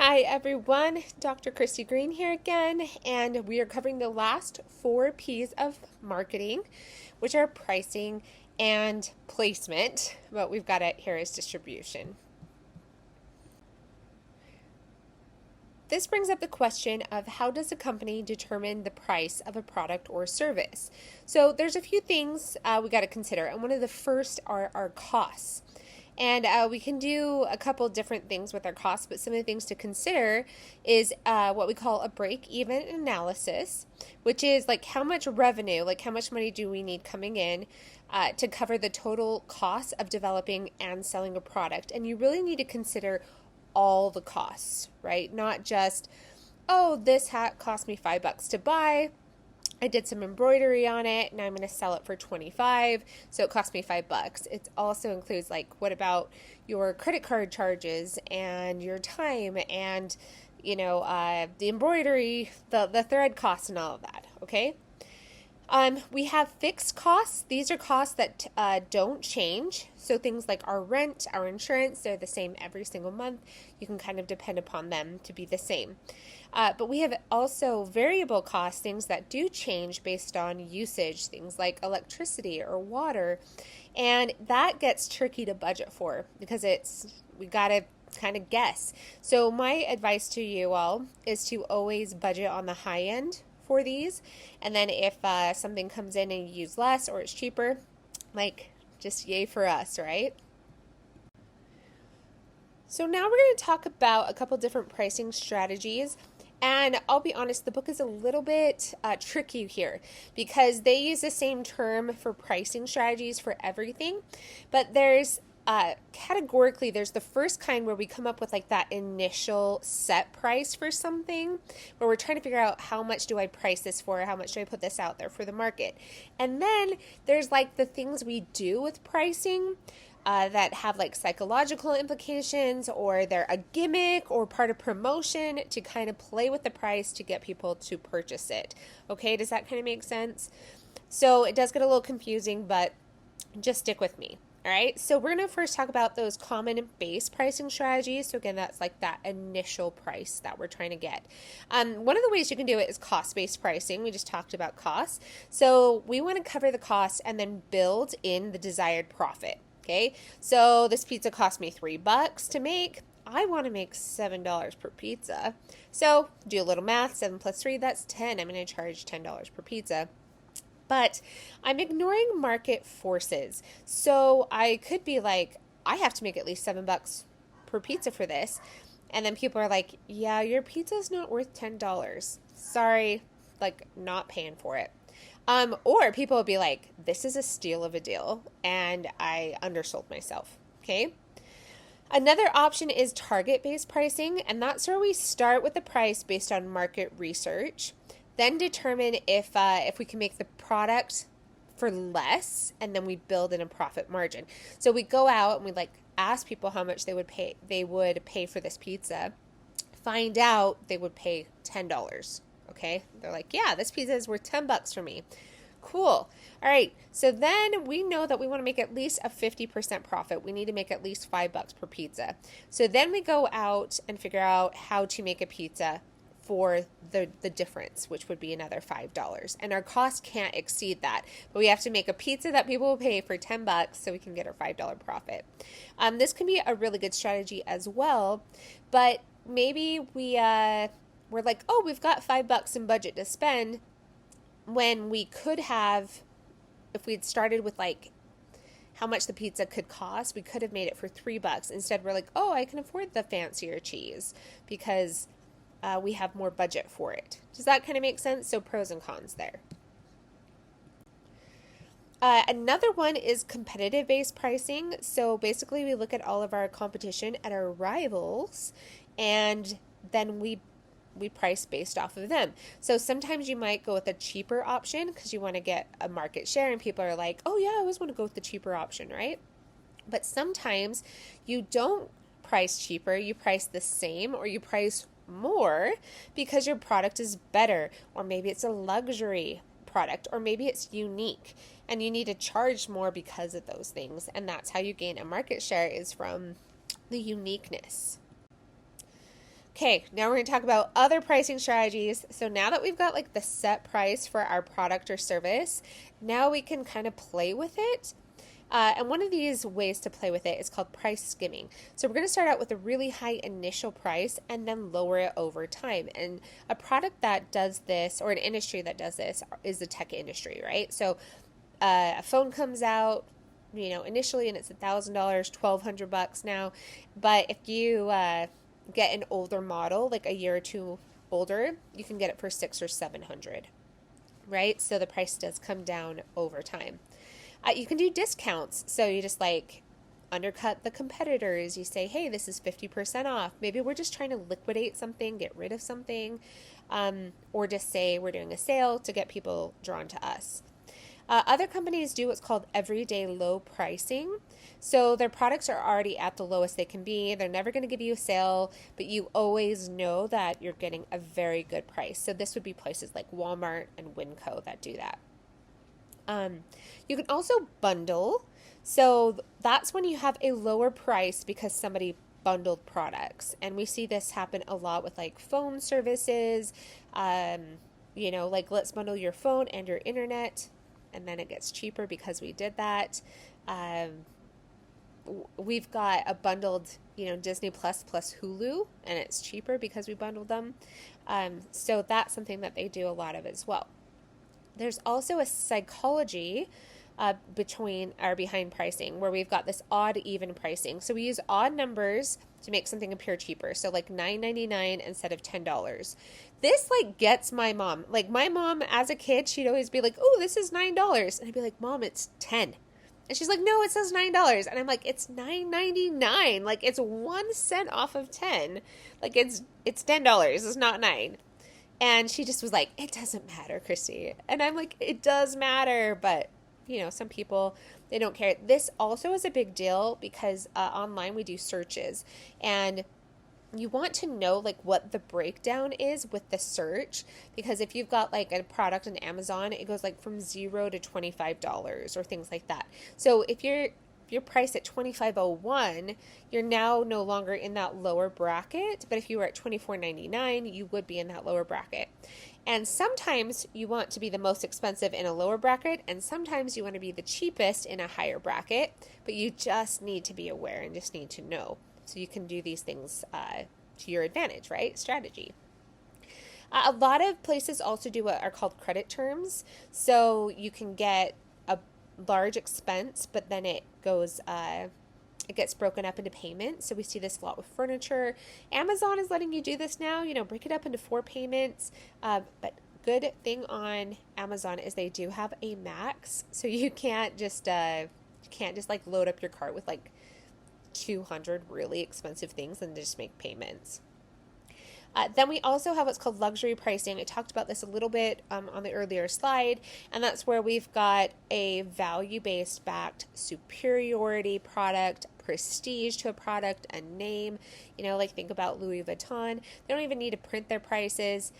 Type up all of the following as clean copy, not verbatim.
Hi everyone, Dr. Christy Green here again, and we are covering the last 4 P's of marketing, which are pricing and placement. What we've got it here is distribution. This brings up the question of how does a company determine the price of a product or service? So there's a few things we got to consider, and one of the first are our costs. And we can do a couple different things with our costs, but some of the things to consider is what we call a break-even analysis, which is like how much revenue, like how much money do we need coming in to cover the total cost of developing and selling a product. And you really need to consider all the costs, right? Not just, oh, this hat cost me $5 to buy. I did some embroidery on it and I'm going to sell it for 25, so it cost me $5. It also includes like what about your credit card charges and your time and the embroidery, the thread costs and all of that, okay? We have fixed costs. These are costs that don't change. So things like our rent, our insurance, they're the same every single month. You can kind of depend upon them to be the same. But we have also variable costs, things that do change based on usage, things like electricity or water. And that gets tricky to budget for because we got to kind of guess. So my advice to you all is to always budget on the high end for these, and then if something comes in and you use less or it's cheaper, like just yay for us, right? So now we're going to talk about a couple different pricing strategies. And I'll be honest, the book is a little bit tricky here because they use the same term for pricing strategies for everything, but there's categorically, there's the first kind where we come up with like that initial set price for something, where we're trying to figure out how much do I price this for, how much do I put this out there for the market. And then there's like the things we do with pricing that have like psychological implications, or they're a gimmick or part of promotion to kind of play with the price to get people to purchase it. Okay, does that kind of make sense? So it does get a little confusing, but just stick with me. All right, so we're going to first talk about those common base pricing strategies. So again, that's like that initial price that we're trying to get. One of the ways you can do it is cost-based pricing. We just talked about costs. So we want to cover the cost and then build in the desired profit. Okay, so this pizza cost me $3 to make. I want to make $7 per pizza. So do a little math, 7 plus 3, that's 10. I'm going to charge $10 per pizza. But I'm ignoring market forces. So I could be like, I have to make at least $7 per pizza for this. And then people are like, yeah, your pizza's not worth $10. Sorry, like not paying for it. Or people will be like, this is a steal of a deal and I undersold myself. Okay. Another option is target-based pricing, and that's where we start with the price based on market research, then determine if we can make the product for less, and then we build in a profit margin. So we go out and we like ask people how much they would pay for this pizza. Find out they would pay $10. Okay, they're like, yeah, this pizza is worth $10 for me. Cool. All right. So then we know that we want to make at least a 50% profit. We need to make at least $5 per pizza. So then we go out and figure out how to make a pizza for the difference, which would be another $5. And our cost can't exceed that. But we have to make a pizza that people will pay for $10 so we can get our $5 profit. This can be a really good strategy as well. But maybe we're like, oh, we've got $5 in budget to spend, when we could have, if we'd started with like how much the pizza could cost, we could have made it for $3. Instead, we're like, oh, I can afford the fancier cheese because we have more budget for it. Does that kind of make sense? So pros and cons there. Another one is competitive-based pricing. So basically, we look at all of our competition at our rivals, and then we price based off of them. So sometimes you might go with a cheaper option because you want to get a market share, and people are like, oh yeah, I always want to go with the cheaper option, right? But sometimes you don't price cheaper, you price the same, or you price more because your product is better, or maybe it's a luxury product, or maybe it's unique and you need to charge more because of those things. And that's how you gain a market share, is from the uniqueness. Okay, now we're going to talk about other pricing strategies. So now that we've got like the set price for our product or service, now we can kind of play with it. And one of these ways to play with it is called price skimming. So we're going to start out with a really high initial price and then lower it over time. And a product that does this, or an industry that does this, is the tech industry, right? So a phone comes out, initially, and it's $1,000, $1,200 now. But if you get an older model, like a year or two older, you can get it for 600 or 700, right? So the price does come down over time. You can do discounts. So you just like undercut the competitors. You say, hey, this is 50% off. Maybe we're just trying to liquidate something, get rid of something, or just say we're doing a sale to get people drawn to us. Other companies do what's called everyday low pricing. So their products are already at the lowest they can be. They're never going to give you a sale, but you always know that you're getting a very good price. So this would be places like Walmart and Winco that do that. You can also bundle. So that's when you have a lower price because somebody bundled products. And we see this happen a lot with like phone services, like let's bundle your phone and your internet. And then it gets cheaper because we did that. We've got a bundled, Disney Plus Hulu, and it's cheaper because we bundled them. So that's something that they do a lot of as well. There's also a psychology behind pricing where we've got this odd even pricing. So we use odd numbers to make something appear cheaper. So like $9.99 instead of $10. This like gets my mom. Like my mom as a kid, she'd always be like, "Oh, this is $9." And I'd be like, "Mom, it's 10." And she's like, "No, it says $9." And I'm like, "It's $9.99. Like it's 1 cent off of 10. Like it's $10. It's not 9." And she just was like, "It doesn't matter, Christy." And I'm like, "It does matter." But, some people, they don't care. This also is a big deal because online we do searches. And you want to know like what the breakdown is with the search. Because if you've got like a product on Amazon, it goes like from $0 to $25 or things like that. So if you're priced at $25.01, you're now no longer in that lower bracket. But if you were at $24.99, you would be in that lower bracket. And sometimes you want to be the most expensive in a lower bracket, and sometimes you want to be the cheapest in a higher bracket. But you just need to be aware and just need to know. So you can do these things to your advantage, right? Strategy. A lot of places also do what are called credit terms. So you can get a large expense, but then it gets broken up into payments. So we see this a lot with furniture. Amazon is letting you do this now, break it up into 4 payments. But good thing on Amazon is they do have a max. So you can't just like load up your cart with like 200 really expensive things and just make payments. Then we also have what's called luxury pricing. I talked about this a little bit on the earlier slide, and that's where we've got a value-based backed superiority product, prestige to a product, a name. Like think about Louis Vuitton. They don't even need to print their prices.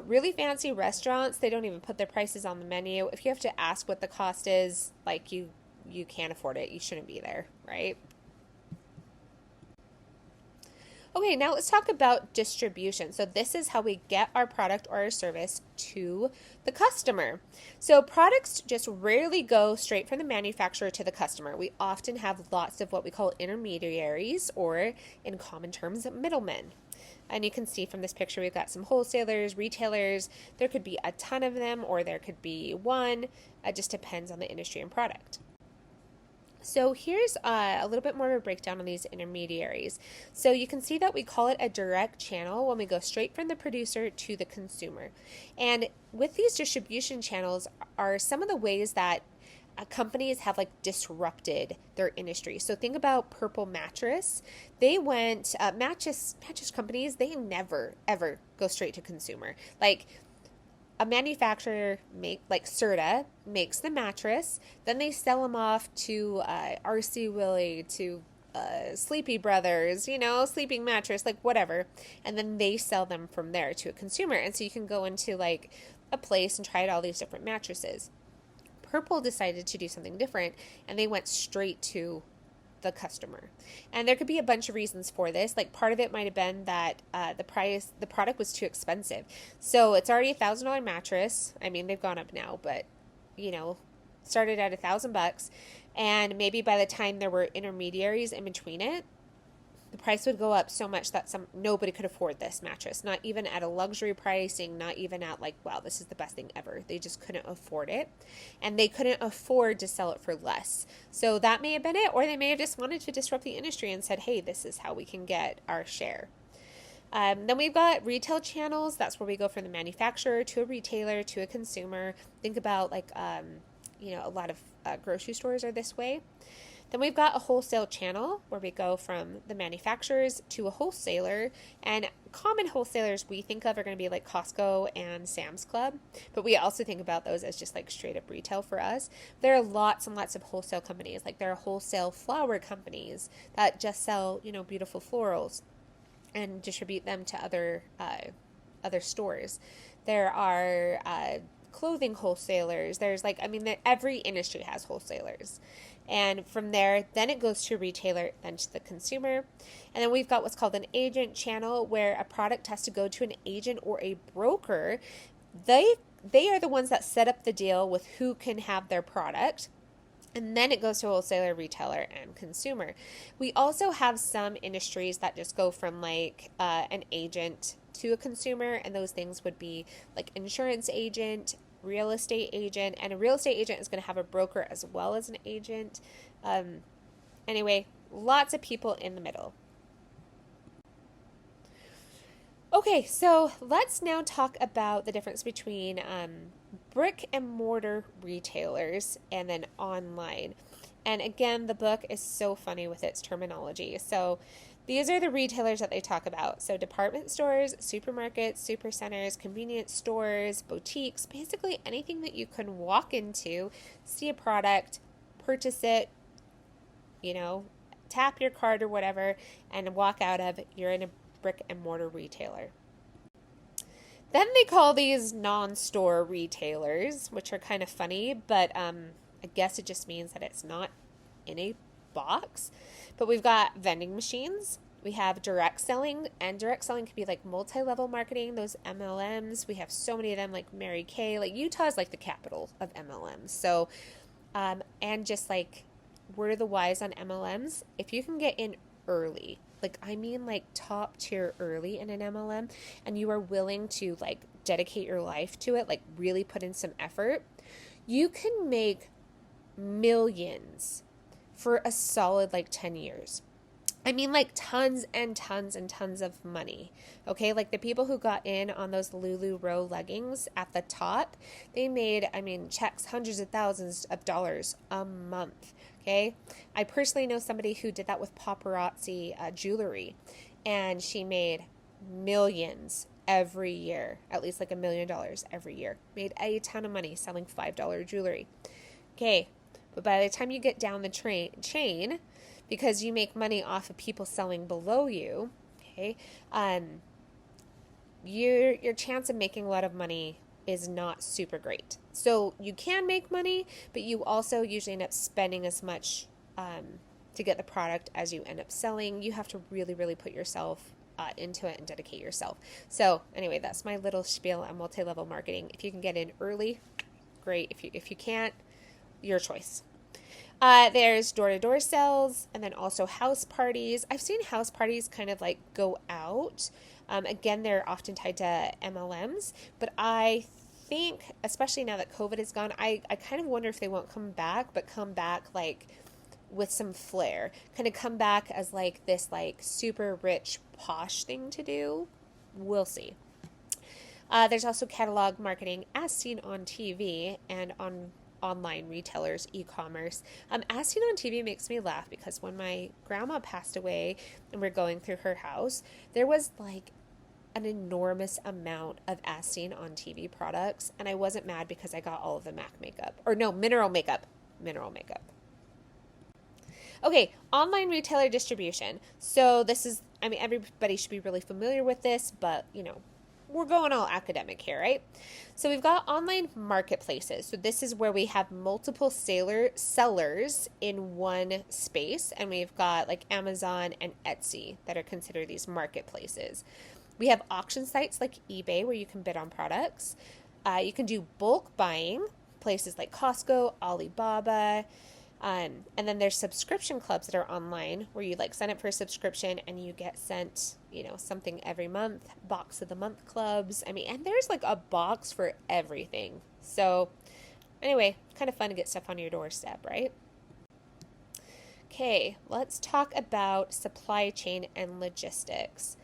Really fancy restaurants, they don't even put their prices on the menu. If you have to ask what the cost is, like you can't afford it. You shouldn't be there, right? Okay, now let's talk about distribution. So this is how we get our product or our service to the customer. So products just rarely go straight from the manufacturer to the customer. We often have lots of what we call intermediaries, or in common terms, middlemen. And you can see from this picture, we've got some wholesalers, retailers. There could be a ton of them, or there could be one. It just depends on the industry and product. So here's a little bit more of a breakdown on these intermediaries. So you can see that we call it a direct channel when we go straight from the producer to the consumer. And with these distribution channels are some of the ways that companies have like disrupted their industry. So think about Purple Mattress. They went, mattress companies, they never, ever go straight to consumer. Like a manufacturer like Serta makes the mattress, then they sell them off to R.C. Willey, to Sleepy Brothers, sleeping mattress, like whatever, and then they sell them from there to a consumer. And so you can go into like a place and try out all these different mattresses. Purple decided to do something different, and they went straight to the customer. And there could be a bunch of reasons for this. Like part of it might have been that the product was too expensive. So it's already $1,000 mattress. I mean, they've gone up now, but started at $1,000, and maybe by the time there were intermediaries in between it, the price would go up so much that nobody could afford this mattress, not even at a luxury pricing, not even at like, wow, this is the best thing ever. They just couldn't afford it, and they couldn't afford to sell it for less. So that may have been it, or they may have just wanted to disrupt the industry and said, hey, this is how we can get our share. Then we've got retail channels. That's where we go from the manufacturer to a retailer to a consumer. Think about like, a lot of grocery stores are this way. Then we've got a wholesale channel where we go from the manufacturers to a wholesaler, and common wholesalers we think of are going to be like Costco and Sam's Club, but we also think about those as just like straight up retail for us. There are lots and lots of wholesale companies. Like there are wholesale flower companies that just sell, beautiful florals and distribute them to other stores. There are clothing wholesalers. There's every industry has wholesalers. And from there, then it goes to a retailer, then to the consumer. And then we've got what's called an agent channel, where a product has to go to an agent or a broker. They are the ones that set up the deal with who can have their product. And then it goes to a wholesaler, retailer, and consumer. We also have some industries that just go from an agent to a consumer, and those things would be like insurance agent, real estate agent, and a real estate agent is going to have a broker as well as an agent. Anyway, lots of people in the middle. Okay, so let's now talk about the difference between brick and mortar retailers and then online. And again, the book is so funny with its terminology. So these are the retailers that they talk about. So department stores, supermarkets, supercenters, convenience stores, boutiques, basically anything that you can walk into, see a product, purchase it, tap your card or whatever, and walk out of, you're in a brick and mortar retailer. Then they call these non-store retailers, which are kind of funny, but I guess it just means that it's not in a box. But we've got vending machines. We have direct selling, and direct selling can be like multi-level marketing, those MLMs. We have so many of them, like Mary Kay. Like Utah is like the capital of MLMs. So, and just like word of the wise on MLMs, if you can get in early, like top tier early in an MLM, and you are willing to like dedicate your life to it, like really put in some effort, you can make millions for a solid 10 years. I mean, tons and tons and tons of money. Okay, like the people who got in on those LuLaRoe leggings at the top, they made, checks hundreds of thousands of dollars a month. Okay, I personally know somebody who did that with paparazzi jewelry, and she made millions every year, at least $1 million every year. Made a ton of money selling $5 jewelry. Okay, but by the time you get down the chain, because you make money off of people selling below you, okay, your chance of making a lot of money is not super great. So you can make money, but you also usually end up spending as much to get the product as you end up selling. You have to really, really put yourself into it and dedicate yourself. So anyway, that's my little spiel on multi-level marketing. If you can get in early, great. If you can't, your choice. There's door-to-door sales, and then also house parties. I've seen house parties kind of go out. Again, they're often tied to MLMs, but I think, especially now that COVID is gone, I kind of wonder if they won't come back, but come back with some flair. Kind of come back as this super rich, posh thing to do. We'll see. There's also catalog marketing as seen on TV and on online retailers, e-commerce. As seen on TV makes me laugh because when my grandma passed away and we're going through her house, there was an enormous amount of as seen on TV products, and I wasn't mad because I got all of the MAC makeup. Or no, mineral makeup. Okay, online retailer distribution. So this is, everybody should be really familiar with this, but, we're going all academic here, right? So we've got online marketplaces. So this is where we have multiple sellers in one space, and we've got like Amazon and Etsy that are considered these marketplaces. We have auction sites like eBay where you can bid on products. You can do bulk buying, places like Costco, Alibaba, and then there's subscription clubs that are online where you like sign up for a subscription and you get sent, something every month, box of the month clubs. And there's like a box for everything. So anyway, kind of fun to get stuff on your doorstep, right? Okay, let's talk about supply chain and logistics.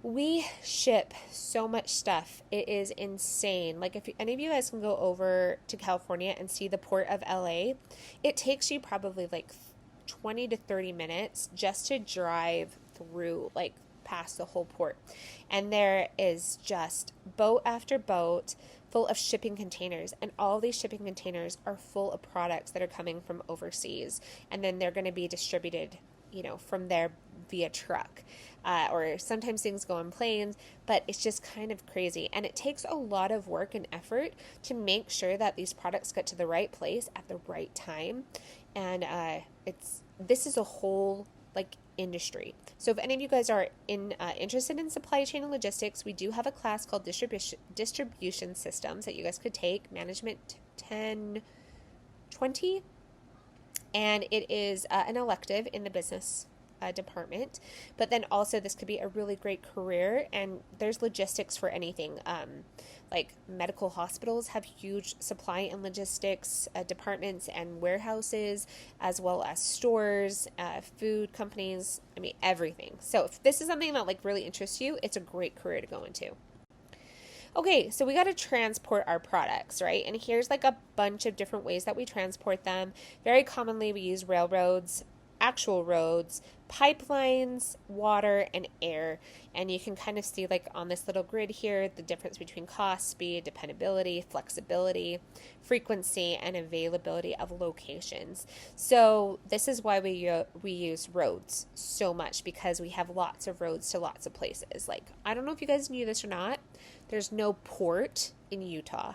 We ship so much stuff. It is insane. Like, if any of you guys can go over to California and see the port of LA, it takes you probably like 20 to 30 minutes just to drive through, like, past the whole port. And there is just boat after boat full of shipping containers. And all these shipping containers are full of products that are coming from overseas. And then they're going to be distributed, from there via truck. Or sometimes things go on planes, but it's just kind of crazy. And it takes a lot of work and effort to make sure that these products get to the right place at the right time. And this is a whole industry. So if any of you guys are interested in supply chain and logistics, we do have a class called distribution systems that you guys could take, Management 1020, and it is an elective in the business department. But then also this could be a really great career, and there's logistics for anything. Like medical hospitals have huge supply and logistics departments and warehouses, as well as stores, food companies, everything. So if this is something that really interests you, it's a great career to go into. Okay, so we got to transport our products, right? And here's a bunch of different ways that we transport them. Very commonly we use railroads, actual roads, pipelines, water, and air. And you can kind of see on this little grid here the difference between cost, speed, dependability, flexibility, frequency, and availability of locations. So this is why we use roads so much, because we have lots of roads to lots of places. I don't know if you guys knew this or not, there's no port in Utah.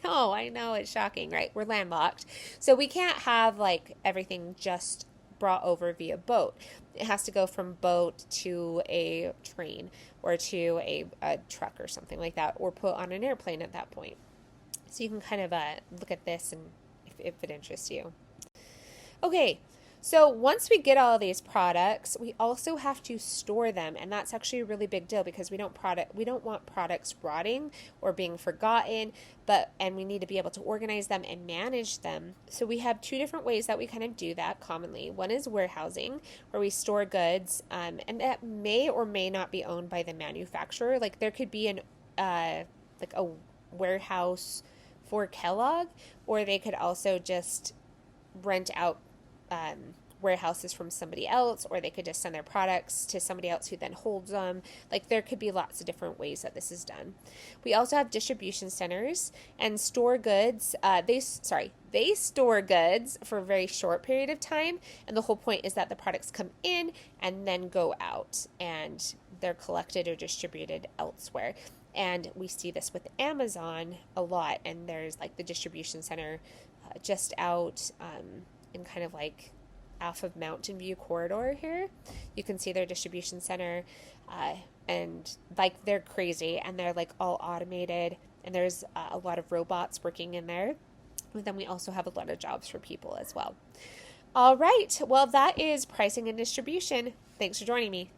I know, it's shocking, right? We're landlocked. So we can't have everything just brought over via boat. It has to go from boat to a train or to a truck or something like that, or put on an airplane at that point. So you can kind of look at this and if it interests you. Okay. So once we get all of these products, we also have to store them, and that's actually a really big deal because we don't want products rotting or being forgotten, and we need to be able to organize them and manage them. So we have two different ways that we kind of do that commonly. One is warehousing, where we store goods, and that may or may not be owned by the manufacturer. There could be a warehouse for Kellogg, or they could also just rent out warehouses from somebody else, or they could just send their products to somebody else who then holds them. There could be lots of different ways that this is done. We also have distribution centers and store goods. They store goods for a very short period of time, and the whole point is that the products come in and then go out, and they're collected or distributed elsewhere. And we see this with Amazon a lot, and there's the distribution center just out in kind of off of Mountain View corridor here. You can see their distribution center, and they're crazy, and they're all automated, and there's a lot of robots working in there. But then we also have a lot of jobs for people as well. All right, well, that is pricing and distribution. Thanks for joining me.